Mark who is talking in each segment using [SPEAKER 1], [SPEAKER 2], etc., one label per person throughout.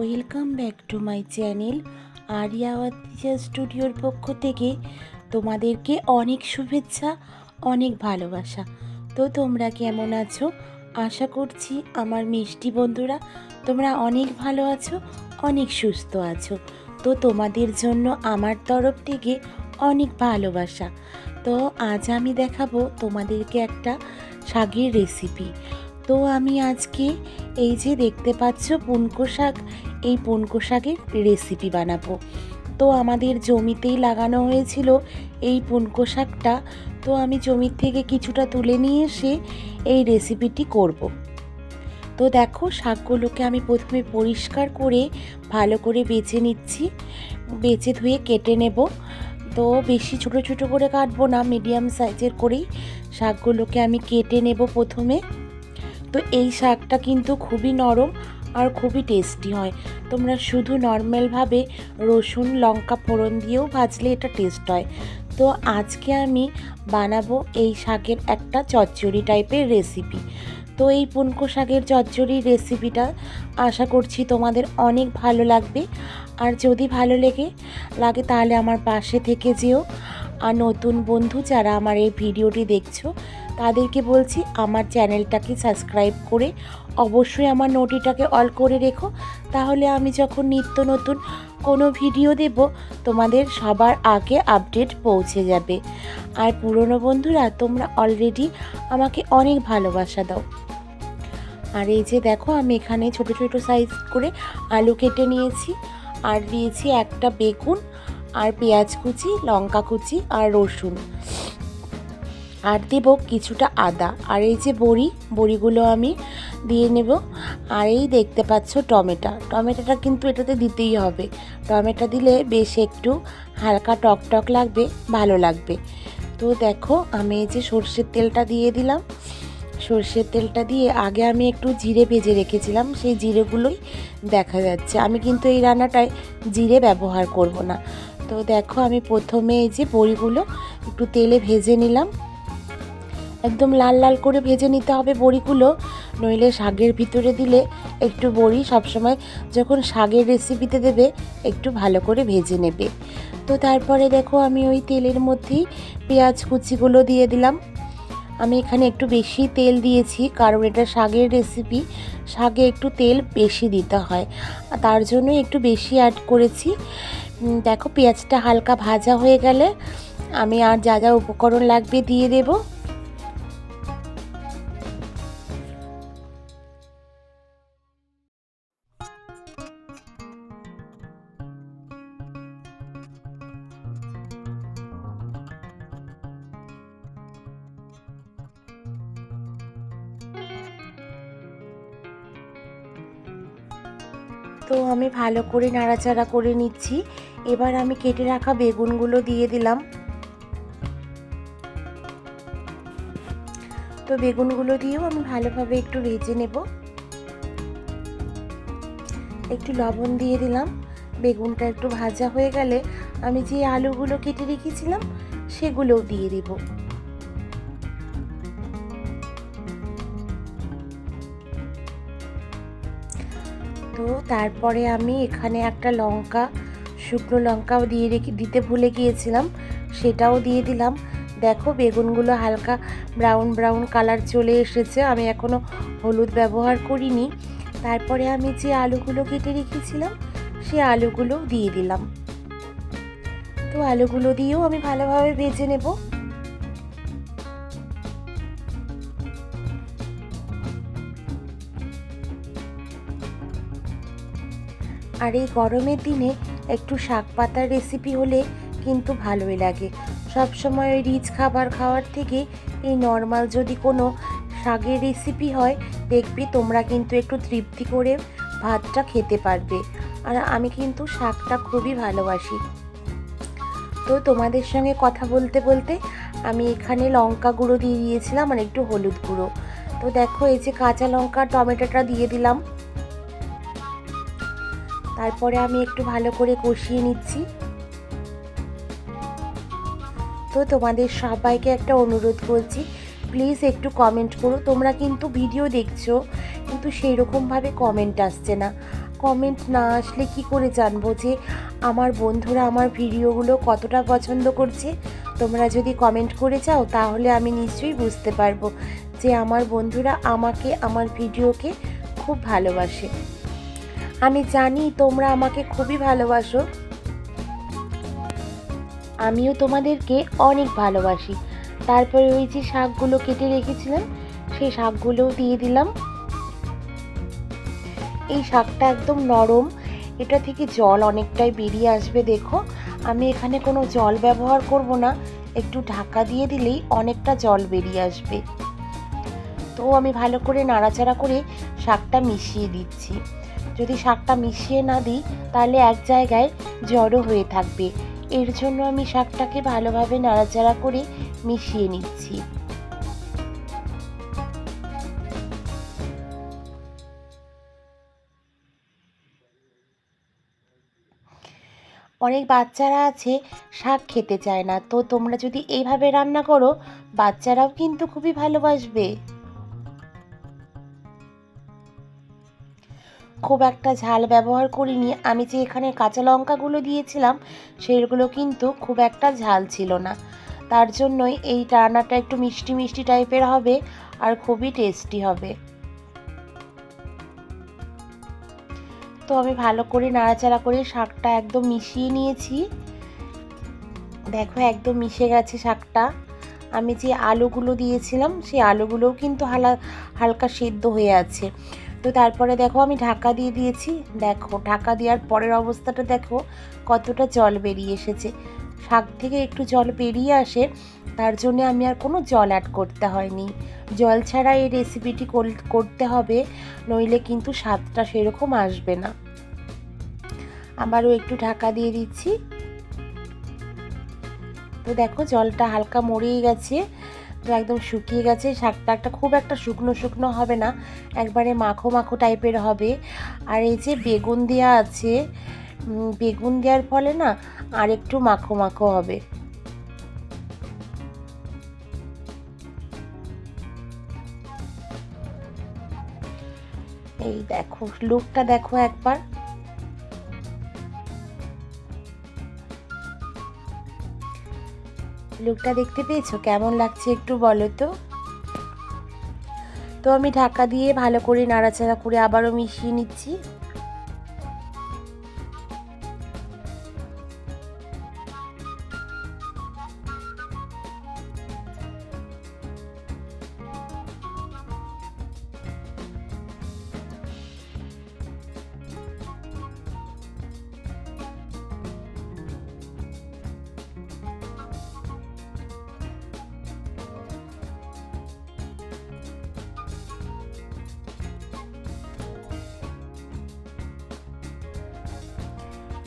[SPEAKER 1] Welcome back to my channel আরিয়াওয়াতিজা স্টুডিওর পক্ষ থেকে তোমাদেরকে অনেক শুভেচ্ছা, অনেক ভালোবাসা। তো তোমরা কেমন আছো? আশা করছি আমার মিষ্টি বন্ধুরা তোমরা অনেক ভালো আছো, অনেক সুস্থ আছো। তো তোমাদের জন্য আমার তরফ থেকে অনেক ভালোবাসা। তো আজ আমি দেখাবো তোমাদেরকে একটা শাকের রেসিপি। তো আমি আজকে এই যে দেখতে পাচ্ছ পুনকো শাক, এই পুনকো শাকের রেসিপি বানাবো। তো আমাদের জমিতেই লাগানো হয়েছিল এই পুনকো শাকটা। তো আমি জমির থেকে কিছুটা তুলে নিয়ে এসে এই রেসিপিটি করব। তো দেখো, শাকগুলোকে আমি প্রথমে পরিষ্কার করে ভালো করে বেছে নিচ্ছি, বেছে ধুয়ে কেটে নেব। তো বেশি ছোট ছোট করে কাটবো না, মিডিয়াম সাইজের করেই শাকগুলোকে আমি কেটে নেব প্রথমে। তো এই শাকটা কিন্তু খুবই নরম আর খুবই টেস্টি হয়। তোমরা শুধু নর্মালভাবে রসুন লঙ্কা ফোড়ন দিয়েও ভাজলে এটা টেস্ট হয়। তো আজকে আমি বানাবো এই শাকের একটা চচ্চড়ি টাইপের রেসিপি। তো এই পুনকো শাকের চচ্চড়ির রেসিপিটা আশা করছি তোমাদের অনেক ভালো লাগবে। আর যদি ভালো লাগে তাহলে আমার পাশে থেকে যেও। আর নতুন বন্ধু যারা আমার এই ভিডিওটি দেখছো তাদেরকে বলছি আমার চ্যানেলটাকে সাবস্ক্রাইব করে অবশ্যই আমার নোটিটাকে অল করে রেখো, তাহলে আমি যখন নিত্য নতুন কোনো ভিডিও দেব তোমাদের সবার আগে আপডেট পৌঁছে যাবে। আর পুরনো বন্ধুরা তোমরা অলরেডি আমাকে অনেক ভালোবাসা দাও। আর এই যে দেখো, আমি এখানে ছোট ছোট সাইজ করে আলু কেটে নিয়েছি, আর দিয়েছি একটা বেগুন, আর পেঁয়াজ কুচি, লঙ্কা কুচি আর রসুন, আর দেব কিছুটা আদা। আর এই যে বড়িগুলো আমি দিয়ে নেব। আর এই দেখতে পাচ্ছ টমেটোটা কিন্তু এটাতে দিতেই হবে। টমেটো দিলে বেশ একটু হালকা টক টক লাগবে, ভালো লাগবে। তো দেখো, আমি এই যে সর্ষের তেলটা দিয়ে দিলাম। সর্ষের তেলটা দিয়ে আগে আমি একটু জিরে ভেজে রেখেছিলাম, সেই জিরেগুলোই দেখা যাচ্ছে। আমি কিন্তু এই রান্নাটায় জিরে ব্যবহার করব না। তো দেখো, আমি প্রথমে এই যে বড়িগুলো একটু তেলে ভেজে নিলাম। একদম লাল লাল করে ভেজে নিতে হবে বড়িগুলো, নইলে শাকের ভিতরে দিলে একটু বড়ি সবসময় যখন শাকের রেসিপিতে দেবে একটু ভালো করে ভেজে নেবে। তো তারপরে দেখো, আমি ওই তেলের মধ্যেই পেঁয়াজ কুচিগুলো দিয়ে দিলাম। আমি এখানে একটু বেশি তেল দিয়েছি, কারণ এটা শাকের রেসিপি, শাকে একটু তেল বেশি দিতে হয়, তার জন্য একটু বেশি অ্যাড করেছি। দেখো, পেঁয়াজটা হালকা ভাজা হয়ে গেলে আমি আর যা যা উপকরণ লাগবে দিয়ে দেবো। তো আমি ভালো করে নাড়াচাড়া করে নিচ্ছি। এবার আমি কেটে রাখা বেগুনগুলো দিয়ে দিলাম। তো বেগুনগুলো দিয়েও আমি ভালোভাবে একটু ভেজে নেব। একটু লবণ দিয়ে দিলাম। বেগুনটা একটু ভাজা হয়ে গেলে আমি যে আলুগুলো কেটে রেখেছিলাম সেগুলোও দিয়ে দেব। তো তারপরে আমি এখানে একটা শুকনো লঙ্কাও দিতে ভুলে গিয়েছিলাম, সেটাও দিয়ে দিলাম। দেখো, বেগুনগুলো হালকা ব্রাউন ব্রাউন কালার চলে এসেছে, আমি এখনও হলুদ ব্যবহার করিনি। তারপরে আমি যে আলুগুলো কেটে রেখেছিলাম সেই আলুগুলো দিয়ে দিলাম। তো আলুগুলো দিয়েও আমি ভালোভাবে ভেজে নেব। আর এই গরমের দিনে একটু শাক পাতার রেসিপি হলে কিন্তু ভালোই লাগে। সবসময় ওই রিচ খাবার খাওয়ার থেকে এই নর্মাল যদি কোনো শাকের রেসিপি হয়, দেখবি তোমরা কিন্তু একটু তৃপ্তি করে ভাতটা খেতে পারবে। আর আমি কিন্তু শাকটা খুবই ভালোবাসি। তো তোমাদের সঙ্গে কথা বলতে বলতে আমি এখানে লঙ্কা গুঁড়ো দিয়ে দিয়েছিলাম আর একটু হলুদ গুঁড়ো। তো দেখো, এই যে কাঁচা লঙ্কা টমেটোটা দিয়ে দিলাম। তারপরে আমি একটু ভালো করে কষিয়ে নিচ্ছি। তো তোমাদের সবাইকে একটা অনুরোধ করছি, প্লিজ একটু কমেন্ট করো। তোমরা কিন্তু ভিডিও দেখছো কিন্তু সেই রকমভাবে কমেন্ট আসছে না। কমেন্ট না আসলে কি করে জানবো যে আমার বন্ধুরা আমার ভিডিওগুলো কতটা পছন্দ করছে? তোমরা যদি কমেন্ট করে যাও তাহলে আমি নিশ্চয়ই বুঝতে পারবো যে আমার বন্ধুরা আমাকে, আমার ভিডিওকে খুব ভালোবাসে। আমি জানি তোমরা আমাকে খুবই ভালোবাসো, আমিও তোমাদেরকে অনেক ভালোবাসি। তারপরে ওই যে শাকগুলো কেটে রেখেছিলাম সেই শাকগুলোও দিয়ে দিলাম। এই শাকটা একদম নরম, এটা থেকে জল অনেকটাই বেরিয়ে আসবে। দেখো আমি এখানে কোনো জল ব্যবহার করব না, একটু ঢাকা দিয়ে দিলেই অনেকটা জল বেরিয়ে আসবে। তো আমি ভালো করে নাড়াচাড়া করে শাকটা মিশিয়ে দিচ্ছি। যদি শাকটা মিশিয়ে না দিই তাহলে এক জায়গায় জড়ো হয়ে থাকবে, এর জন্য আমি শাকটাকে ভালোভাবে নাড়াচাড়া করে মিশিয়ে নিচ্ছি। অনেক বাচ্চারা আছে শাক খেতে চায় না, তো তোমরা যদি এইভাবে রান্না করো বাচ্চারাও কিন্তু খুবই ভালোবাসবে। খুব একটা ঝাল ব্যবহার করিনি, আমি যে এখানে কাঁচা লঙ্কাগুলো দিয়েছিলাম সেগুলো কিন্তু খুব একটা ঝাল ছিল না, তার জন্যই এই রান্নাটা একটু মিষ্টি মিষ্টি টাইপের হবে আর খুবই টেস্টি হবে। তো আমি ভালো করে নাড়াচাড়া করে শাকটা একদম মিশিয়ে নিয়েছি। দেখো একদম মিশে গেছে শাকটা। আমি যে আলুগুলো দিয়েছিলাম সেই আলুগুলোও কিন্তু হালকা সেদ্ধ হয়ে আছে। তো তারপরে দেখো আমি ঢাকা দিয়ে দিয়েছি। দেখো ঢাকা দেওয়ার পরের অবস্থাটা দেখো কতটা জল বেরিয়ে এসেছে। শাক থেকে একটু জল বেরিয়ে আসে, তার জন্য আমি আর কোনো জল অ্যাড করতে হয়নি। জল ছাড়া এই রেসিপিটি করতে হবে, নইলে কিন্তু স্বাদটা সেরকম আসবে না। আবারও একটু ঢাকা দিয়ে দিচ্ছি। তো দেখো জলটা হালকা মরেই গেছে, তো একদম শুকিয়ে গেছে। শাকটা খুব একটা শুকনো শুকনো হবে না, একবারে মাখো মাখো টাইপের হবে। আর এই যে বেগুন দেওয়া আছে, বেগুন দেওয়ার ফলে না আর একটু মাখো মাখো হবে। এই দেখো লুকটা দেখো একবার। লুকটা দেখতে পেয়েছো? কেমন লাগছে একটু বলো তো। তো আমি ঢাকা দিয়ে ভালো করে নাড়াচাড়া করে আবারও মিশিয়ে নিচ্ছি।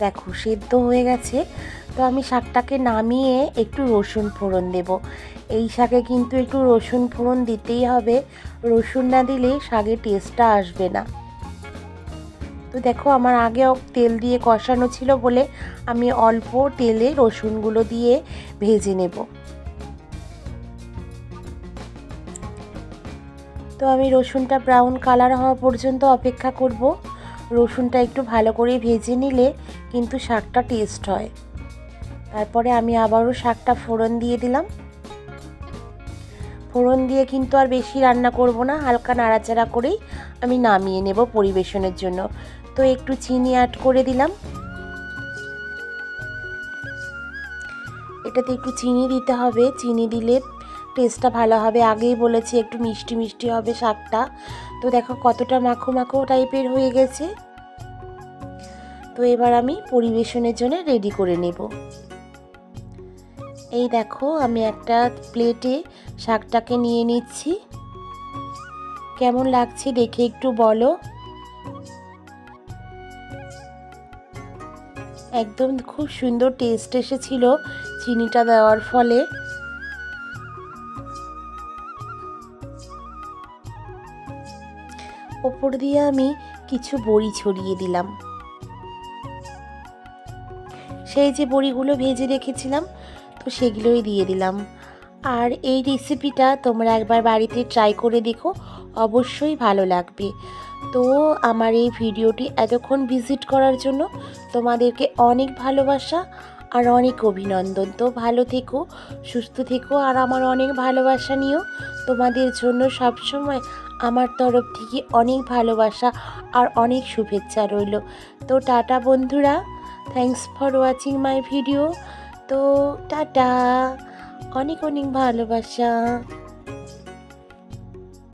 [SPEAKER 1] দেখো সেদ্ধ হয়ে গেছে। তো আমি শাকটাকে নামিয়ে একটু রসুন ফোড়ন দেব। এই শাকে কিন্তু একটু রসুন ফোড়ন দিতেই হবে, রসুন না দিলে শাকের টেস্টটা আসবে না। তো দেখো আমার আগেও তেল দিয়ে কষানো ছিল বলে আমি অল্প তেলে রসুনগুলো দিয়ে ভেজে নেব। তো আমি রসুনটা ব্রাউন কালার হওয়া পর্যন্ত অপেক্ষা করব। রসুনটা একটু ভালো করে ভেজে নিলে কিন্তু শাকটা টেস্ট হয়। তারপরে আমি আবারও শাকটা ফোড়ন দিয়ে দিলাম। ফোড়ন দিয়ে কিন্তু আর বেশি রান্না করব না, হালকা নাড়াচাড়া করেই আমি নামিয়ে নেব পরিবেশনের জন্য। তো একটু চিনি অ্যাড করে দিলাম। এটাতে একটু চিনি দিতে হবে, চিনি দিলে টেস্টটা ভালো হবে। আগেই বলেছি একটু মিষ্টি মিষ্টি হবে শাকটা। তো দেখো কতটা মাখো মাখো টাইপের হয়ে গেছে। তো এবার আমি পরিবেশনের জন্য রেডি করে নেব। এই দেখো আমি একটা প্লেটে শাকটাকে নিয়ে নিচ্ছি। কেমন লাগছে দেখে একটু বলো। একদম খুব সুন্দর টেস্ট এসেছিল চিনিটা দেওয়ার ফলে। ওপর দিয়ে আমি কিছু বড়ি ছড়িয়ে দিলাম। সেই যে বড়িগুলো ভেজে রেখেছিলাম তো সেগুলোই দিয়ে দিলাম। আর এই রেসিপিটা তোমরা একবার বাড়িতে ট্রাই করে দেখো, অবশ্যই ভালো লাগবে। তো আমার এই ভিডিওটি এতক্ষণ ভিজিট করার জন্য তোমাদেরকে অনেক ভালোবাসা আর অনেক অভিনন্দন। তো ভালো থেকো, সুস্থ থেকো, আর আমার অনেক ভালোবাসা নিও। তোমাদের জন্য সবসময় আমার তরফ থেকে অনেক ভালোবাসা আর অনেক শুভেচ্ছা রইল। তো টাটা বন্ধুরা, thanks for watching my video. তো টাটা, অনেক অনেক ভালোবাসা।